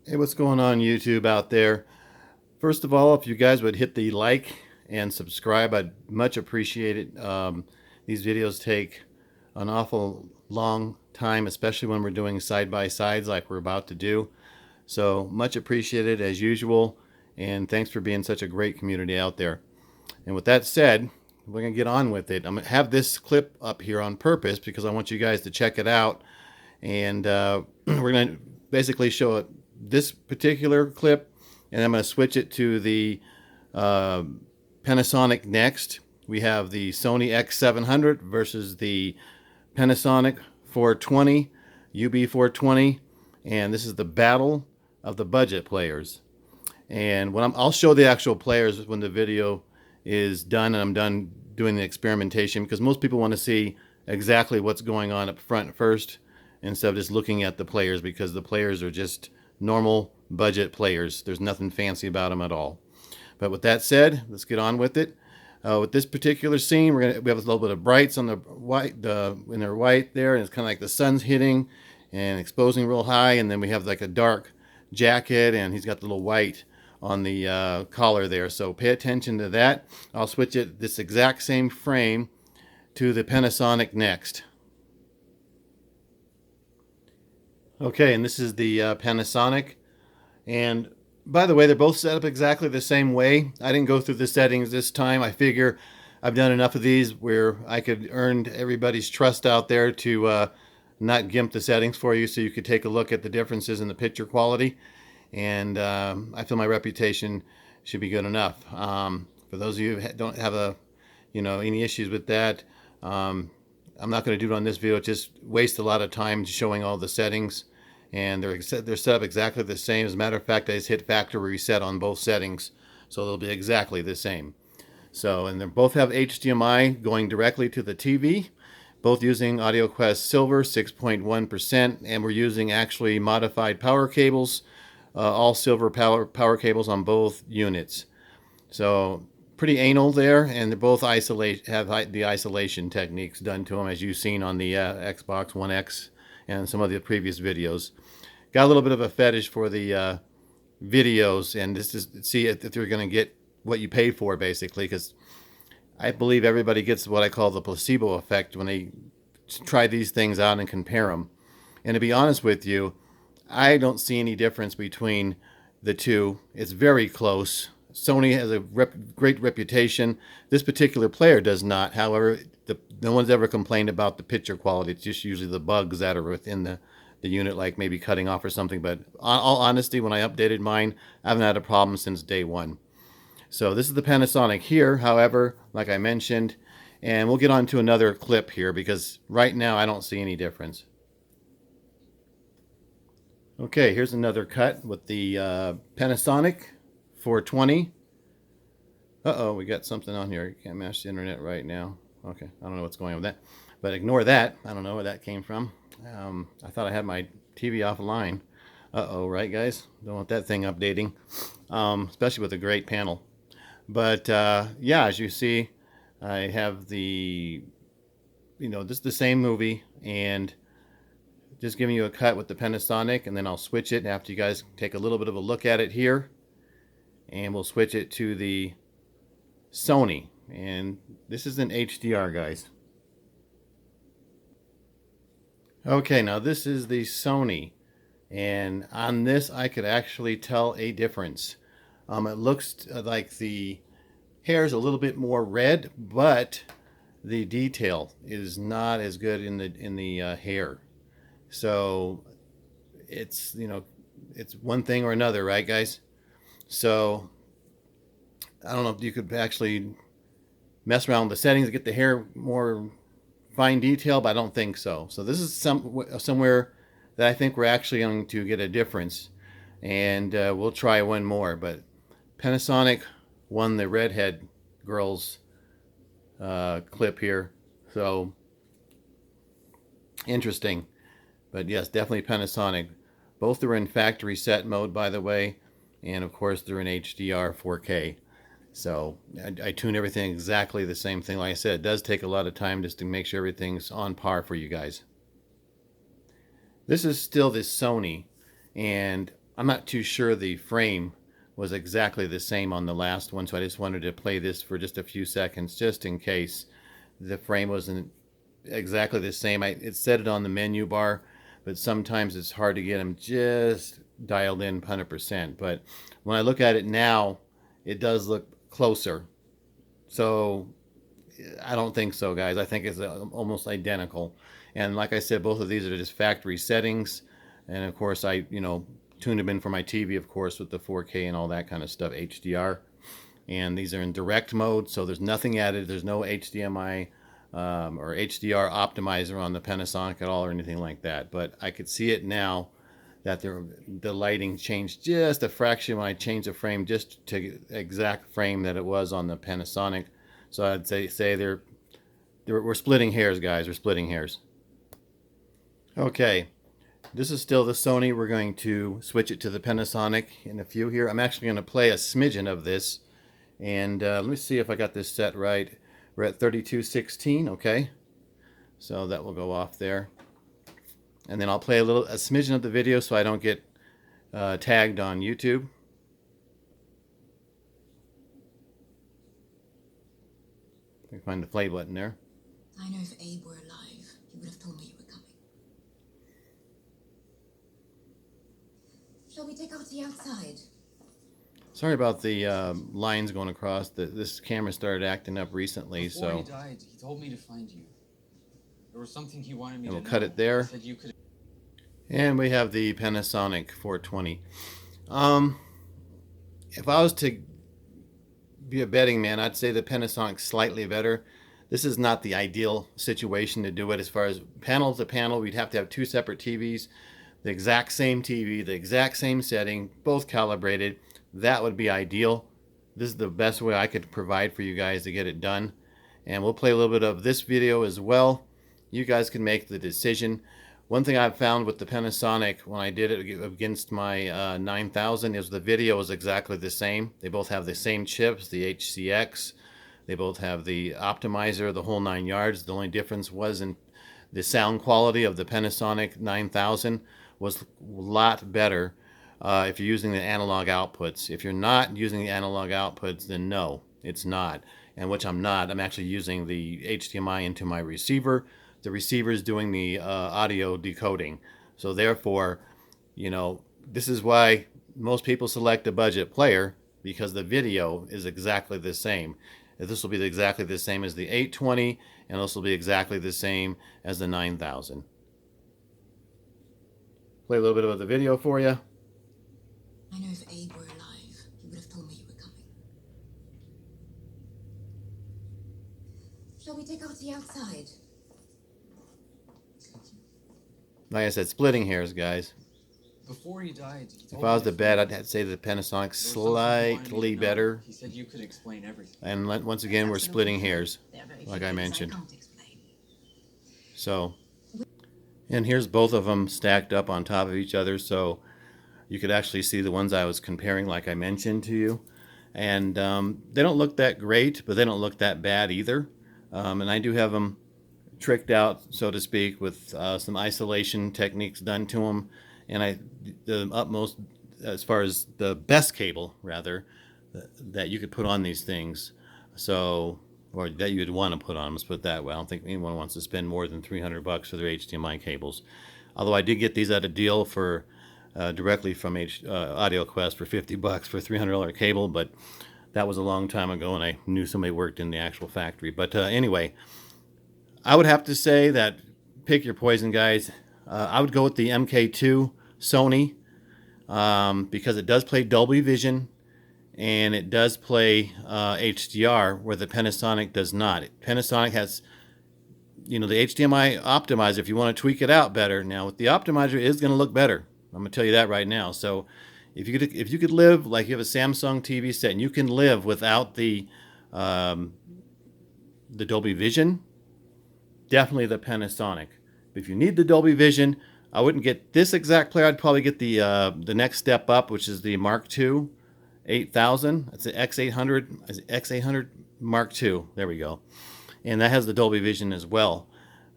Hey, what's going on YouTube out there? First of all, if you guys would hit the like and subscribe, I'd much appreciate it. These videos take an awful long time, especially when we're doing side-by-sides like we're about to do. So much appreciated as usual, and thanks for being such a great community out there. And with that said, we're going to get on with it. I'm going to have this clip up here on purpose because I want you guys to check it out. And we're going to basically show it this particular clip, and I'm going to switch it to the Panasonic next. We have the Sony X700 versus the Panasonic 420, UB420, and this is the battle of the budget players. And when I'll show the actual players when the video is done and I'm done doing the experimentation, because most people want to see exactly what's going on up front first instead of just looking at the players, because the players are just normal budget players. There's nothing fancy about them at all. But with that said, let's get on with it. With this particular scene, we have a little bit of brights on the white, in their white there, and it's kind of like the sun's hitting and exposing real high, and then we have like a dark jacket, and he's got the little white on the collar there. So pay attention to that. I'll switch it this exact same frame to the Panasonic next. Okay, and this is the Panasonic. And by the way, they're both set up exactly the same way. I didn't go through the settings this time. I figure I've done enough of these where I could earn everybody's trust out there to not gimp the settings for you, so you could take a look at the differences in the picture quality. And I feel my reputation should be good enough. For those of you who don't have any issues with that, I'm not going to do it on this video. Just waste a lot of time showing all the settings, and they're set up exactly the same. As a matter of fact, I just hit factory reset on both settings, so they'll be exactly the same. So, and they both have HDMI going directly to the TV, both using AudioQuest Silver 6.1%, and we're using actually modified power cables, all silver power cables on both units. So pretty anal there, and they both have the isolation techniques done to them, as you've seen on the Xbox One X and some of the previous videos. Got a little bit of a fetish for the videos, and this is see if you're going to get what you pay for, basically, because I believe everybody gets what I call the placebo effect when they try these things out and compare them. And to be honest with you, I don't see any difference between the two. It's very close. Sony has a great reputation. This particular player does not. However, no one's ever complained about the picture quality. It's just usually the bugs that are within the unit, like maybe cutting off or something. But in all honesty, when I updated mine, I haven't had a problem since day one. So this is the Panasonic here, however, like I mentioned. And we'll get on to another clip here, because right now I don't see any difference. Okay, here's another cut with the Panasonic 420. Uh-oh, we got something on here. You can't match the internet right now. Okay, I don't know what's going on with that. But ignore that. I don't know where that came from. I thought I had my TV offline. Uh-oh, right, guys? Don't want that thing updating, especially with a great panel. But, yeah, as you see, I have this is the same movie, and just giving you a cut with the Panasonic, and then I'll switch it after you guys take a little bit of a look at it here. And we'll switch it to the Sony, and this is an HDR, guys. Okay, now this is the Sony, and on this I could actually tell a difference. It looks like the hair is a little bit more red, but the detail is not as good in the hair. So it's it's one thing or another, right, guys? So I don't know if you could actually mess around with the settings to get the hair more fine detail, but I don't think so. So this is somewhere that I think we're actually going to get a difference, and we'll try one more. But Panasonic won the redhead girls clip here, so interesting. But yes, definitely Panasonic. Both are in factory set mode, by the way. And of course, they're in HDR 4K. So I tune everything exactly the same thing. Like I said, it does take a lot of time just to make sure everything's on par for you guys. This is still the Sony. And I'm not too sure the frame was exactly the same on the last one, so I just wanted to play this for just a few seconds, just in case the frame wasn't exactly the same. It said it on the menu bar, but sometimes it's hard to get them just dialed in 100%. But when I look at it now, it does look closer. So I don't think so, guys. I think it's almost identical. And like I said, both of these are just factory settings. And of course, I tuned them in for my TV, of course, with the 4K and all that kind of stuff, HDR. And these are in direct mode, so there's nothing added. There's no HDMI or HDR optimizer on the Panasonic at all or anything like that. But I could see it now that the lighting changed just a fraction when I changed the frame just to the exact frame that it was on the Panasonic. So I'd say we're splitting hairs, guys. We're splitting hairs. Okay, this is still the Sony. We're going to switch it to the Panasonic in a few here. I'm actually going to play a smidgen of this. And let me see if I got this set right. We're at 3216, okay? So that will go off there. And then I'll play a smidgen of the video so I don't get tagged on YouTube. If I can find the play button there. I know if Abe were alive, he would have told me you were coming. Shall we take our tea outside? Sorry about the lines going across. This camera started acting up recently, Before so he died, he told me to find you. There was something he wanted me to know. we'll cut it there. He said you could... And we have the Panasonic 420. If I was to be a betting man, I'd say the Panasonic's slightly better. This is not the ideal situation to do it. As far as panel to panel, we'd have to have two separate TVs, the exact same TV, the exact same setting, both calibrated. That would be ideal. This is the best way I could provide for you guys to get it done. And we'll play a little bit of this video as well. You guys can make the decision. One thing I've found with the Panasonic when I did it against my 9000 is the video is exactly the same. They both have the same chips, the HCX. They both have the optimizer, the whole 9 yards. The only difference was in the sound quality of the Panasonic 9000 was a lot better if you're using the analog outputs. If you're not using the analog outputs, then no, it's not. And which I'm not. I'm actually using the HDMI into my receiver. The receiver is doing the audio decoding. So therefore, this is why most people select a budget player, because the video is exactly the same. This will be exactly the same as the 820, and this will be exactly the same as the 9000. Play a little bit of the video for you. I know if Abe were alive, he would have told me you were coming. Shall we take our tea outside? Like I said, splitting hairs, guys. Before he died, he told If I was me to bet, I'd have to say the Panasonic's slightly better. He said you could explain everything. And once again, we're splitting hairs, like I mentioned. So, and here's both of them stacked up on top of each other, so you could actually see the ones I was comparing, like I mentioned to you. And they don't look that great, but they don't look that bad either. And I do have them tricked out, so to speak, with some isolation techniques done to them. And the utmost, as far as the best cable, rather, that you could put on these things. So, or that you'd want to put on them, let's put it that way. I don't think anyone wants to spend more than $300 for their HDMI cables. Although I did get these at a deal for directly from AudioQuest for $50 for a $300 cable, but that was a long time ago, and I knew somebody worked in the actual factory. But anyway, I would have to say that pick your poison, guys. I would go with the MK2 Sony because it does play Dolby Vision and it does play HDR, where the Panasonic does not. Panasonic has, the HDMI optimizer. If you want to tweak it out better, now with the optimizer, it is going to look better. I'm going to tell you that right now. So if you could live like you have a Samsung TV set and you can live without the Dolby Vision, definitely the Panasonic. If you need the Dolby Vision, I wouldn't get this exact player. I'd probably get the next step up, which is the Mark II 8000. That's the X800 Mark II. There we go. And that has the Dolby Vision as well.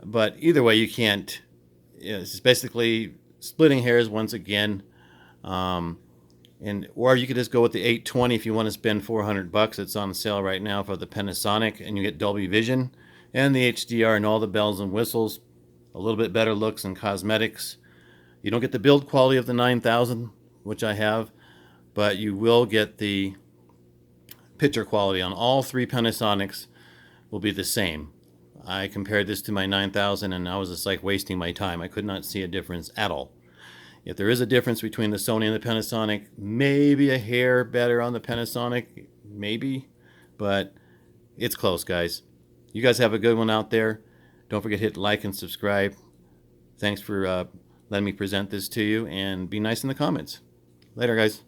But either way, you can't. It's basically splitting hairs once again. Or you could just go with the 820 if you want to spend $400. It's on sale right now for the Panasonic, and you get Dolby Vision and the HDR and all the bells and whistles. A little bit better looks and cosmetics. You don't get the build quality of the 9000, which I have, but you will get the picture quality on all three Panasonics will be the same. I compared this to my 9000 and I was just like wasting my time. I could not see a difference at all. If there is a difference between the Sony and the Panasonic, maybe a hair better on the Panasonic, maybe, but it's close, guys. You guys have a good one out there. Don't forget to hit like and subscribe. Thanks for letting me present this to you, and be nice in the comments. Later, guys.